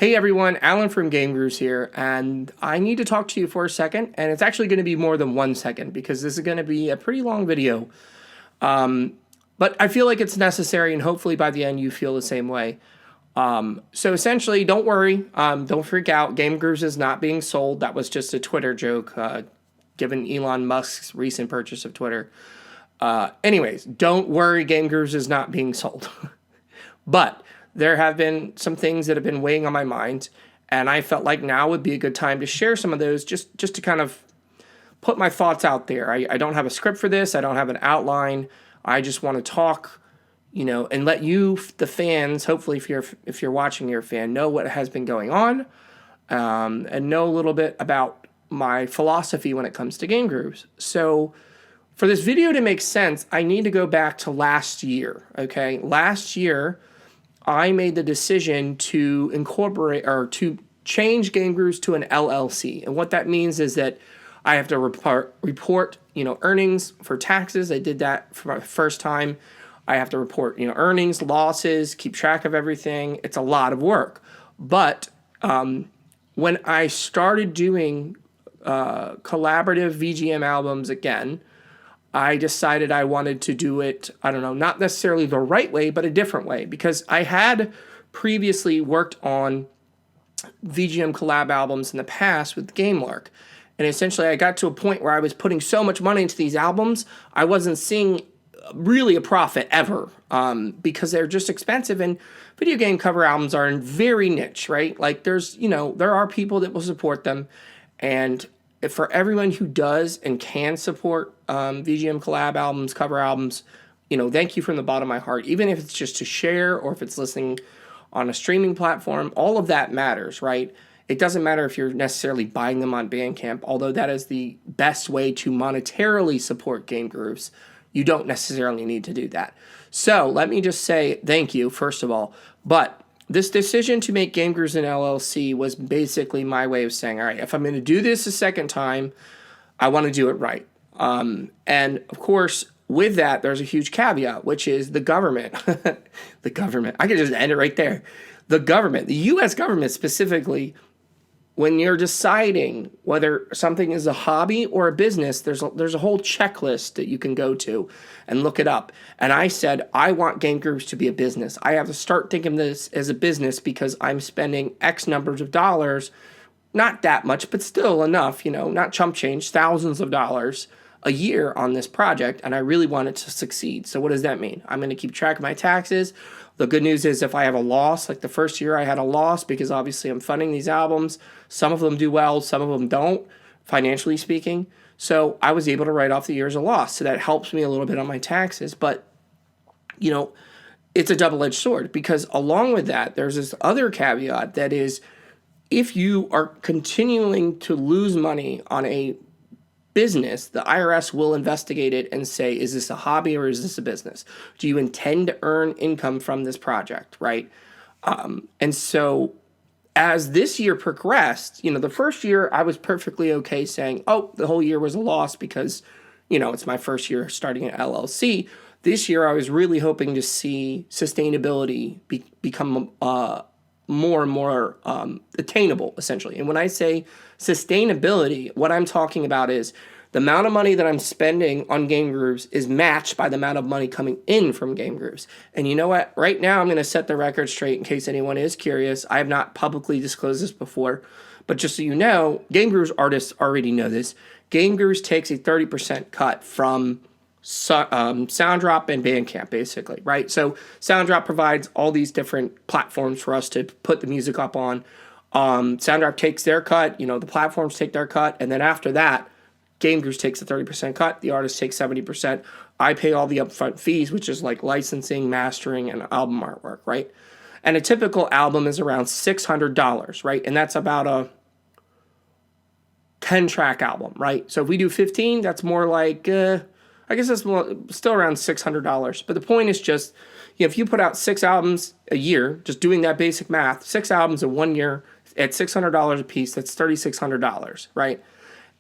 Hey everyone, Alan from GameGrooves here, and I need to talk to you for a second, and it's actually going to be more than 1 second because this is going to be a pretty long video. But I feel like it's necessary, and hopefully by the end you feel the same way. So essentially, don't worry, don't freak out. GameGrooves is not being sold. That was just a Twitter joke, given Elon Musk's recent purchase of Twitter. Anyways, don't worry, GameGrooves is not being sold. But there have been some things that have been weighing on my mind, and I felt like now would be a good time to share some of those just to kind of put my thoughts out there. I don't have a script for this. I don't have an outline. I just want to talk, and let you, the fans, hopefully if you're watching, you're a fan, know what has been going on, and know a little bit about my philosophy when it comes to GameGrooves. So for this video to make sense, I need to go back to last year, okay? Last year, I made the decision to incorporate or to change GameGrooves to an LLC. And what that means is that I have to report earnings for taxes. I did that for my first time. I have to report, earnings, losses, keep track of everything. It's a lot of work. But when I started doing collaborative VGM albums again, I decided I wanted to do it, not necessarily the right way, but a different way, because I had previously worked on VGM collab albums in the past with GameLark. And essentially I got to a point where I was putting so much money into these albums, I wasn't seeing really a profit ever, because they're just expensive, and video game cover albums are very niche, right? Like there are people that will support them, and for everyone who does and can support VGM collab albums, cover albums, thank you from the bottom of my heart. Even if it's just to share or if it's listening on a streaming platform, all of that matters, right? It doesn't matter if you're necessarily buying them on Bandcamp, although that is the best way to monetarily support GameGrooves. You don't necessarily need to do that. So let me just say thank you, first of all. But this decision to make GameGrooves an LLC was basically my way of saying, all right, if I'm going to do this a second time, I want to do it right. And of course, with that, there's a huge caveat, which is the government. The government. I could just end it right there. The government, the U.S. government specifically, when you're deciding whether something is a hobby or a business, there's a whole checklist that you can go to and look it up. And I said, I want GameGrooves to be a business. I have to start thinking of this as a business because I'm spending X numbers of dollars, not that much, but still enough, not chump change, thousands of dollars a year on this project, and I really want it to succeed. So what does that mean? I'm going to keep track of my taxes. The good news is if I have a loss, like the first year I had a loss because obviously I'm funding these albums. Some of them do well, some of them don't, financially speaking. So I was able to write off the year as a loss. So that helps me a little bit on my taxes. But, it's a double-edged sword because along with that, there's this other caveat that is if you are continuing to lose money on a business, the IRS will investigate it and say, is this a hobby or is this a business? Do you intend to earn income from this project, right? And so as this year progressed, the first year I was perfectly okay saying, oh, the whole year was a loss because, it's my first year starting an LLC. This year I was really hoping to see sustainability become more and more attainable, essentially. And when I say sustainability, what I'm talking about is the amount of money that I'm spending on GameGrooves is matched by the amount of money coming in from GameGrooves. And you know what? Right now, I'm going to set the record straight in case anyone is curious. I have not publicly disclosed this before, but just so you know, GameGrooves artists already know this. GameGrooves takes a 30% cut from Sounddrop and Bandcamp, basically, right? So Sounddrop provides all these different platforms for us to put the music up on. Sounddrop takes their cut, the platforms take their cut, and then after that, GameGrooves takes a 30% cut, the artist takes 70%. I pay all the upfront fees, which is like licensing, mastering, and album artwork, right? And a typical album is around $600, right? And that's about a 10-track album, right? So if we do 15, that's more like, I guess that's still around $600. But the point is just, if you put out 6 albums a year, just doing that basic math, 6 albums in 1 year at $600 a piece, that's $3,600, right?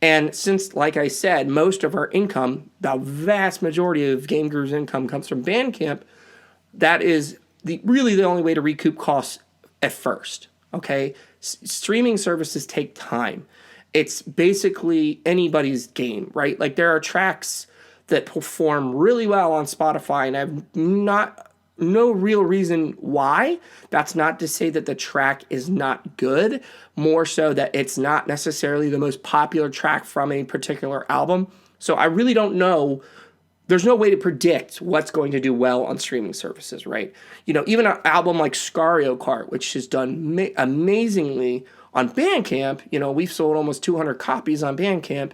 And since, like I said, most of our income, the vast majority of GameGrooves income comes from Bandcamp, that is really the only way to recoup costs at first. Okay, streaming services take time. It's basically anybody's game, right? Like there are tracks that perform really well on Spotify, and I've no real reason why. That's not to say that the track is not good, more so that it's not necessarily the most popular track from a particular album. So I really don't know. There's no way to predict what's going to do well on streaming services, right? Even an album like Scario Kart, which has done amazingly on Bandcamp, we've sold almost 200 copies on Bandcamp.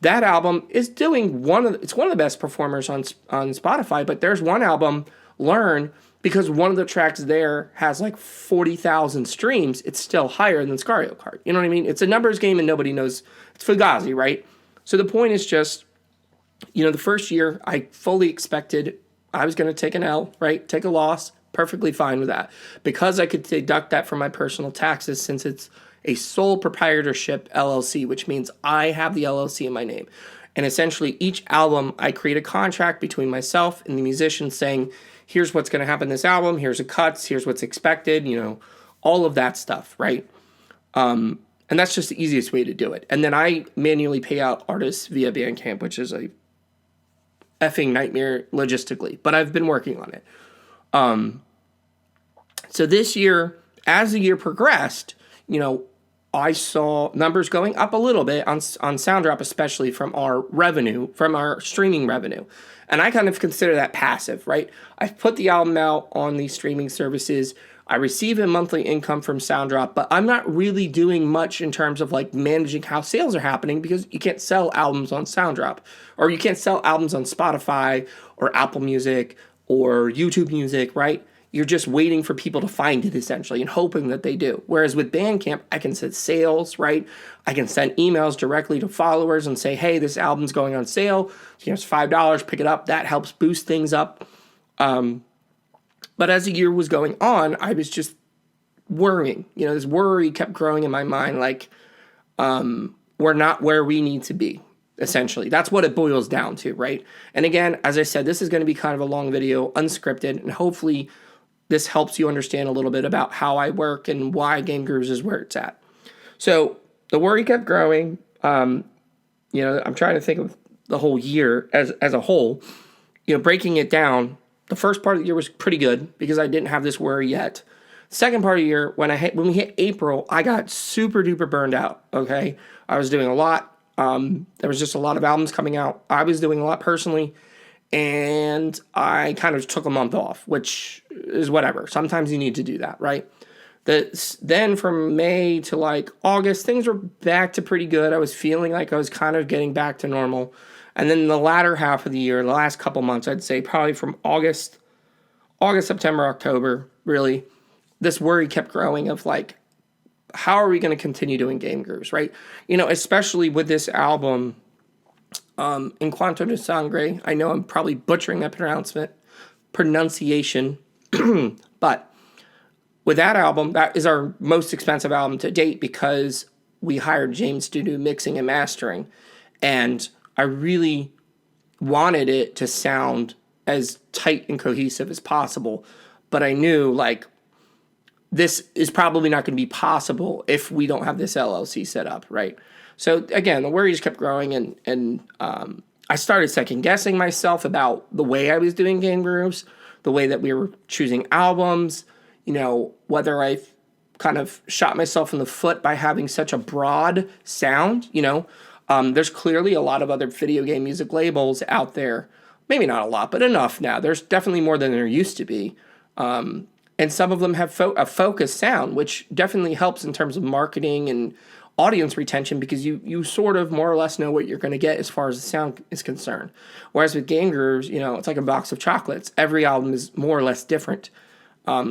That album is doing it's one of the best performers on Spotify, but there's one album, Learn, because one of the tracks there has like 40,000 streams, it's still higher than Scario Kart. You know what I mean? It's a numbers game and nobody knows. It's Fugazi, right? So the point is just, the first year I fully expected I was going to take an L, right? Take a loss. Perfectly fine with that. Because I could deduct that from my personal taxes since it's a sole proprietorship LLC, which means I have the LLC in my name. And essentially each album, I create a contract between myself and the musician saying, here's what's going to happen this album, here's the cuts, here's what's expected, all of that stuff, right? And that's just the easiest way to do it. And then I manually pay out artists via Bandcamp, which is a effing nightmare logistically, but I've been working on it. So this year, as the year progressed, I saw numbers going up a little bit on SoundDrop, especially from our revenue, from our streaming revenue. And I kind of consider that passive, right? I've put the album out on these streaming services. I receive a monthly income from SoundDrop, but I'm not really doing much in terms of like managing how sales are happening because you can't sell albums on SoundDrop, or you can't sell albums on Spotify or Apple Music or YouTube Music, right? You're just waiting for people to find it essentially and hoping that they do. Whereas with Bandcamp, I can set sales, right? I can send emails directly to followers and say, hey, this album's going on sale. Here's $5, pick it up. That helps boost things up. But as the year was going on, I was just worrying. This worry kept growing in my mind, like, we're not where we need to be, essentially. That's what it boils down to, right? And again, as I said, this is going to be kind of a long video, unscripted, and hopefully this helps you understand a little bit about how I work and why GameGrooves is where it's at. So the worry kept growing. I'm trying to think of the whole year as a whole. Breaking it down, the first part of the year was pretty good because I didn't have this worry yet. Second part of the year, when we hit April, I got super duper burned out. Okay, I was doing a lot. There was just a lot of albums coming out. I was doing a lot personally, and I kind of took a month off, which is whatever. Sometimes you need to do that, right? Then from May to like August, things were back to pretty good. I was feeling like I was kind of getting back to normal. And then the latter half of the year, the last couple months, I'd say probably from August, September, October, really, this worry kept growing of like, how are we going to continue doing GameGrooves, right? Especially with this album, In Quanto de Sangre. I know I'm probably butchering that pronunciation, but with that album, that is our most expensive album to date because we hired James to do mixing and mastering. And I really wanted it to sound as tight and cohesive as possible. But I knew, like, this is probably not going to be possible if we don't have this LLC set up, right? So, again, the worries kept growing, and I started second-guessing myself about the way I was doing GameGrooves, the way that we were choosing albums, whether I kind of shot myself in the foot by having such a broad sound, There's clearly a lot of other video game music labels out there. Maybe not a lot, but enough now. There's definitely more than there used to be. And some of them have a focused sound, which definitely helps in terms of marketing and audience retention because you sort of more or less know what you're going to get as far as the sound is concerned. Whereas with GameGrooves, it's like a box of chocolates. Every album is more or less different.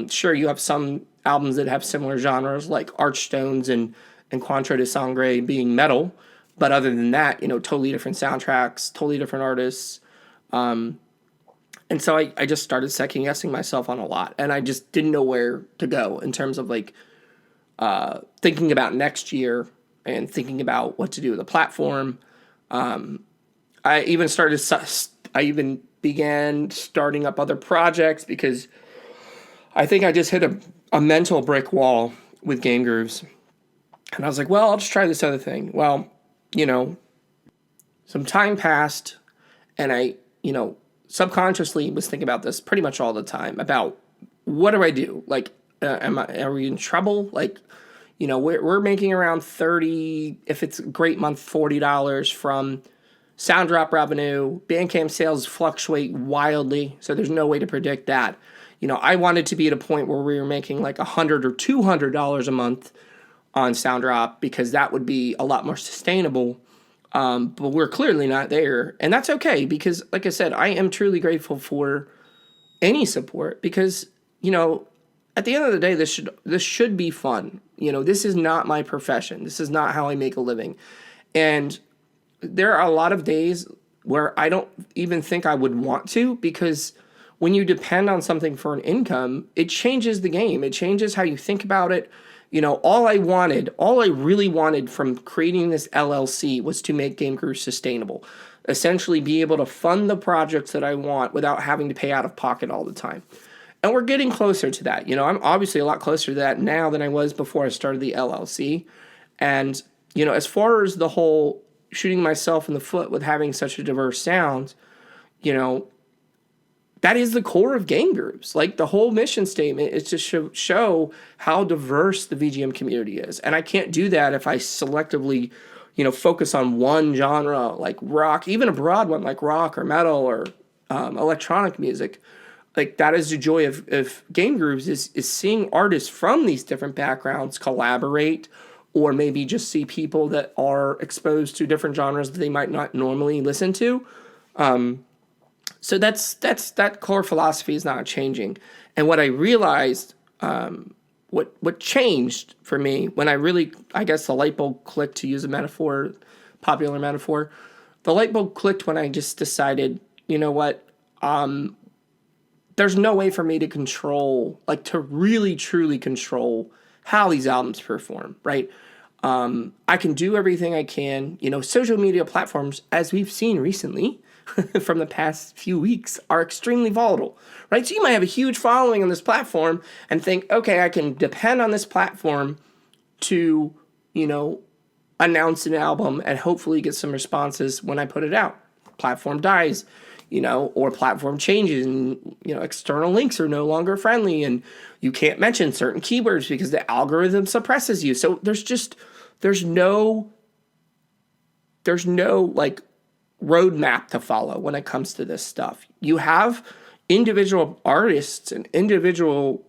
Sure, you have some albums that have similar genres like Archstones and Quanto de Sangre being metal. But other than that, totally different soundtracks, totally different artists. And so I just started second-guessing myself on a lot. And I just didn't know where to go in terms of, like, thinking about next year and thinking about what to do with the platform. I even began starting up other projects because I think I just hit a mental brick wall with GameGrooves. And I was like, well, I'll just try this other thing. Well, some time passed, and I, subconsciously was thinking about this pretty much all the time about what do I do? Like, are we in trouble? Like, we're making around 30, if it's a great month, $40 from sound drop revenue. Bandcamp sales fluctuate wildly, so there's no way to predict that. I wanted to be at a point where we were making like $100 or $200 a month on sound drop, because that would be a lot more sustainable. But we're clearly not there, and that's okay, because like I said, I am truly grateful for any support, because at the end of the day, this should be fun. This is not my profession. This is not how I make a living. And there are a lot of days where I don't even think I would want to, because when you depend on something for an income, it changes the game. It changes how you think about it. All I really wanted from creating this LLC was to make GameGrooves sustainable. Essentially be able to fund the projects that I want without having to pay out of pocket all the time. And we're getting closer to that. I'm obviously a lot closer to that now than I was before I started the LLC. And, as far as the whole shooting myself in the foot with having such a diverse sound, that is the core of GameGrooves. Like, the whole mission statement is to show how diverse the VGM community is. And I can't do that if I selectively, focus on one genre, like rock, even a broad one like rock or metal or electronic music. Like, that is the joy of GameGrooves, is seeing artists from these different backgrounds collaborate, or maybe just see people that are exposed to different genres that they might not normally listen to. So that core philosophy is not changing. And what I realized, what changed for me when I guess the light bulb clicked, to use a metaphor, popular metaphor, the light bulb clicked when I just decided, what, there's no way for me to control, like, to really truly control how these albums perform, right? I can do everything I can. Social media platforms, as we've seen recently from the past few weeks, are extremely volatile, right? So you might have a huge following on this platform and think, okay, I can depend on this platform to, announce an album and hopefully get some responses when I put it out. Platform dies, or platform changes, and, external links are no longer friendly, and you can't mention certain keywords because the algorithm suppresses you. So there's no like roadmap to follow when it comes to this stuff. You have individual artists and individual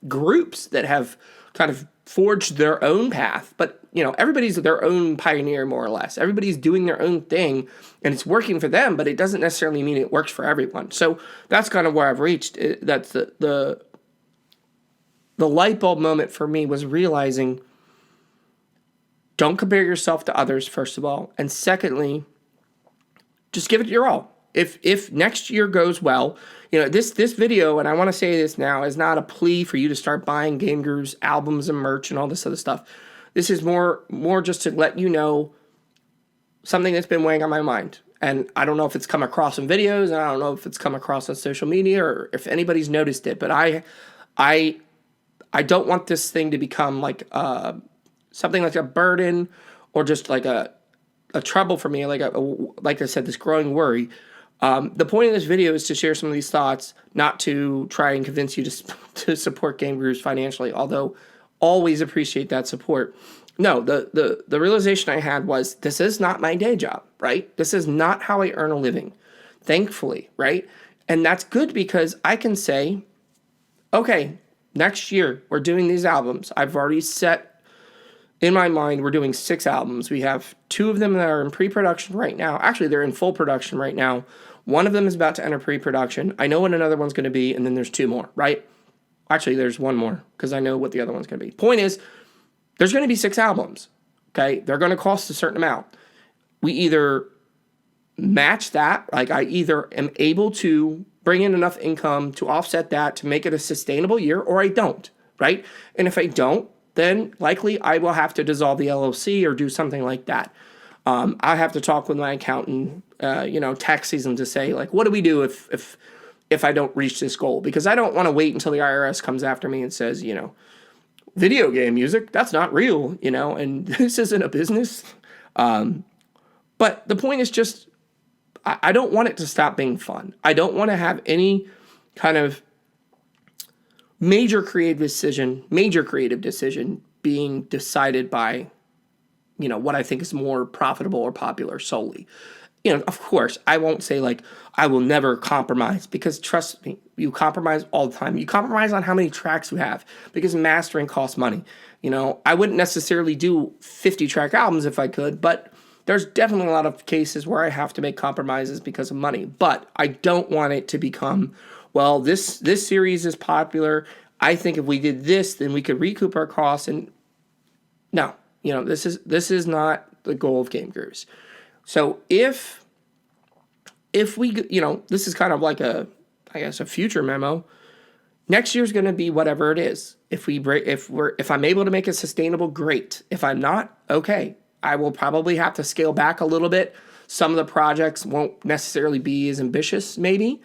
groups that have kind of forged their own path, but everybody's their own pioneer, more or less. Everybody's doing their own thing, and it's working for them, but it doesn't necessarily mean it works for everyone. So that's kind of where I've reached. That's the light bulb moment for me, was realizing, don't compare yourself to others, first of all, and secondly, just give it your all. If next year goes well, this video, and I want to say this now, is not a plea for you to start buying GameGrooves albums and merch and all this other stuff. This is more just to let you know something that's been weighing on my mind. And I don't know if it's come across in videos, and I don't know if it's come across on social media, or if anybody's noticed it, but I don't want this thing to become like something like a burden, or just like a trouble for me, like I said, this growing worry. The point of this video is to share some of these thoughts, not to try and convince you to support GameGrooves financially, although always appreciate that support. No, the realization I had was, this is not my day job, right? This is not how I earn a living, thankfully, right? And that's good, because I can say, okay, next year we're doing these albums. I've already set in my mind, we're doing 6 albums. We have 2 of them that are in pre-production right now. Actually, they're in full production right now. One of them is about to enter pre-production. I know what another one's going to be, and then there's 2 more, right? Actually, there's 1 more, because I know what the other one's going to be. Point is, there's going to be 6 albums, okay? They're going to cost a certain amount. We either match that, like I either am able to bring in enough income to offset that to make it a sustainable year, or I don't, right? And if I don't, then likely I will have to dissolve the LLC or do something like that. I have to talk with my accountant, tax season, to say, like, what do we do if I don't reach this goal? Because I don't want to wait until the IRS comes after me and says, video game music, that's not real, and this isn't a business. But the point is just, I don't want it to stop being fun. I don't want to have any kind of major creative decision being decided by, what I think is more profitable or popular solely. Of course, I won't say like I will never compromise, because trust me, you compromise all the time. You compromise on how many tracks you have, because mastering costs money. I wouldn't necessarily do 50 track albums if I could, but there's definitely a lot of cases where I have to make compromises because of money. But I don't want it to become, well, this series is popular, I think if we did this, then we could recoup our costs. And no, this is not the goal of GameGrooves. So if we, this is kind of like a future memo. Next year's going to be whatever it is. If I'm able to make it sustainable, great. If I'm not, okay, I will probably have to scale back a little bit. Some of the projects won't necessarily be as ambitious, maybe.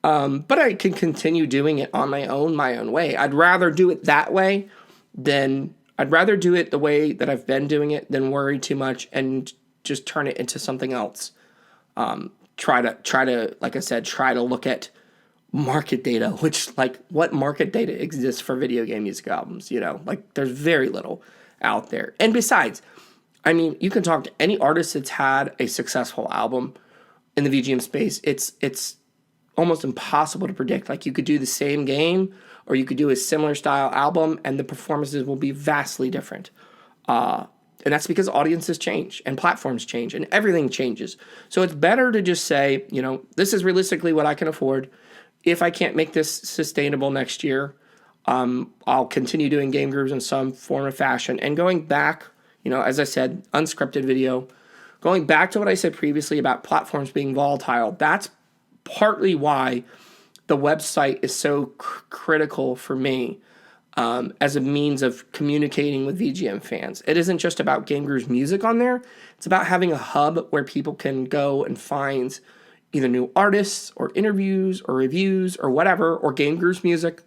But I can continue doing it on my own way. I'd rather do it that way I'd rather do it the way that I've been doing it than worry too much and just turn it into something else. Try to, like I said, try to look at market data, which, like, what market data exists for video game music albums? There's very little out there. And besides, you can talk to any artist that's had a successful album in the VGM space. It's almost impossible to predict. Like, you could do the same game or you could do a similar style album and the performances will be vastly different. And that's because audiences change and platforms change and everything changes. So it's better to just say, this is realistically what I can afford. If I can't make this sustainable next year, I'll continue doing GameGrooves in some form or fashion. And going back, as I said, unscripted video, going back to what I said previously about platforms being volatile, that's partly why the website is so critical for me as a means of communicating with VGM fans. It isn't just about GameGrooves music on there. It's about having a hub where people can go and find either new artists or interviews or reviews or whatever, or GameGrooves music.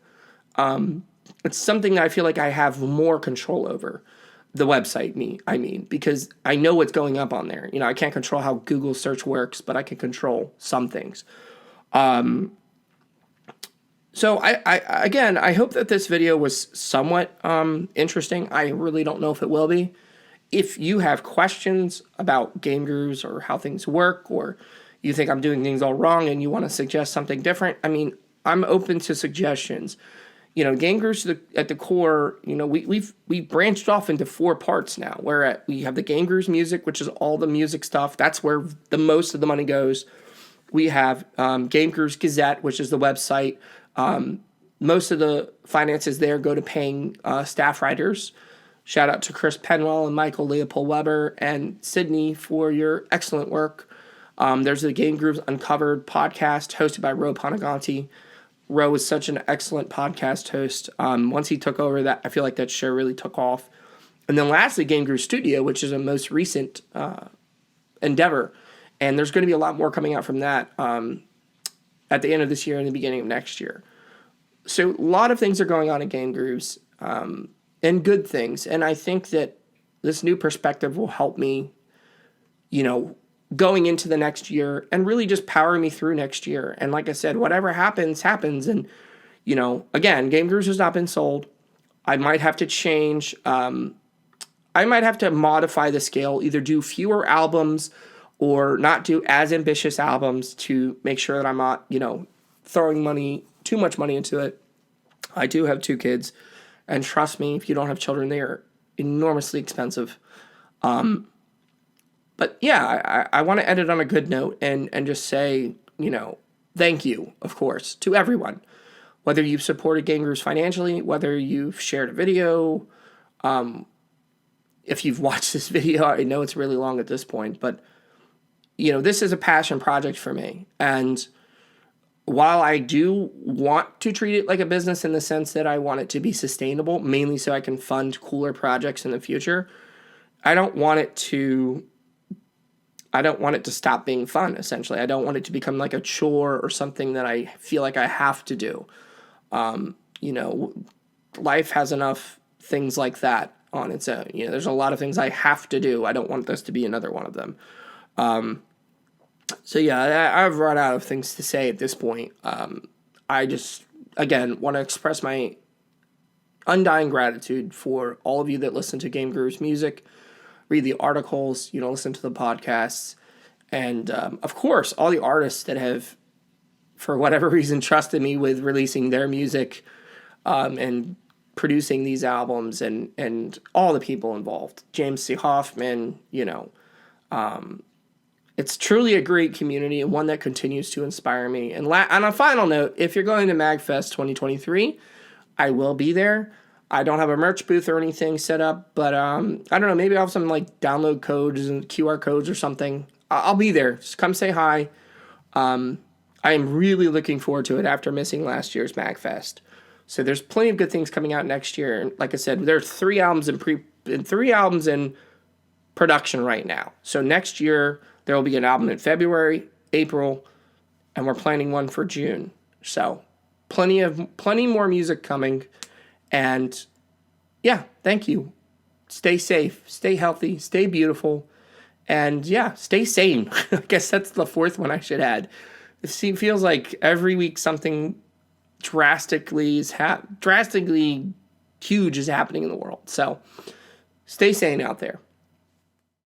It's something that I feel like I have more control over. The website, because I know what's going up on there. I can't control how Google search works, but I can control some things. So I hope that this video was somewhat interesting. I really don't know if it will be. If you have questions about GameGrooves or how things work, or you think I'm doing things all wrong and you want to suggest something different, I'm open to suggestions. GameGrooves at the core, we've branched off into 4 parts now, where we have the GameGrooves music, which is all the music stuff. That's where the most of the money goes. We have GameGrooves Gazette, which is the website. Most of the finances there go to paying staff writers. Shout out to Chris Penwell and Michael Leopold Weber and Sydney for your excellent work. There's the GameGrooves Uncovered podcast hosted by Ro Panaganti. Ro is such an excellent podcast host. Once he took over that, I feel like that show really took off. And then lastly, GameGrooves Studio, which is a most recent endeavor. And there's going to be a lot more coming out from that at the end of this year and the beginning of next year. So a lot of things are going on at GameGrooves, and good things. And I think that this new perspective will help me, going into the next year and really just power me through next year. And like I said, whatever happens, happens. And, again, GameGrooves has not been sold. I might have to change. I might have to modify the scale, either do fewer albums or not do as ambitious albums to make sure that I'm not, throwing too much money into it. I do have 2 kids, and trust me, if you don't have children, they are enormously expensive. But yeah, I want to end it on a good note and just say, thank you, of course, to everyone. Whether you've supported GameGrooves financially, whether you've shared a video, if you've watched this video, I know it's really long at this point, but this is a passion project for me. And while I do want to treat it like a business in the sense that I want it to be sustainable, mainly so I can fund cooler projects in the future, I don't want it to stop being fun, essentially. I don't want it to become like a chore or something that I feel like I have to do. Life has enough things like that on its own. You know, there's a lot of things I have to do. I don't want this to be another one of them. So yeah, I've run out of things to say at this point. I just, again, want to express my undying gratitude for all of you that listen to Game Grooves music, read the articles, listen to the podcasts, and of course, all the artists that have, for whatever reason, trusted me with releasing their music and producing these albums, and all the people involved. James C. Hoffman, it's truly a great community and one that continues to inspire me. And on a final note, if you're going to MagFest 2023, I will be there. I don't have a merch booth or anything set up, but I don't know, maybe I'll have some like download codes and QR codes or something. I'll be there. Just come say hi. I am really looking forward to it after missing last year's MagFest. So there's plenty of good things coming out next year. And like I said, there are 3 albums in production right now. So next year there will be an album in February, April, and we're planning one for June. So plenty more music coming. And yeah, thank you. Stay safe, stay healthy, stay beautiful, and yeah, stay sane. I guess that's the 4th one I should add. It feels like every week something drastically huge is happening in the world. So stay sane out there.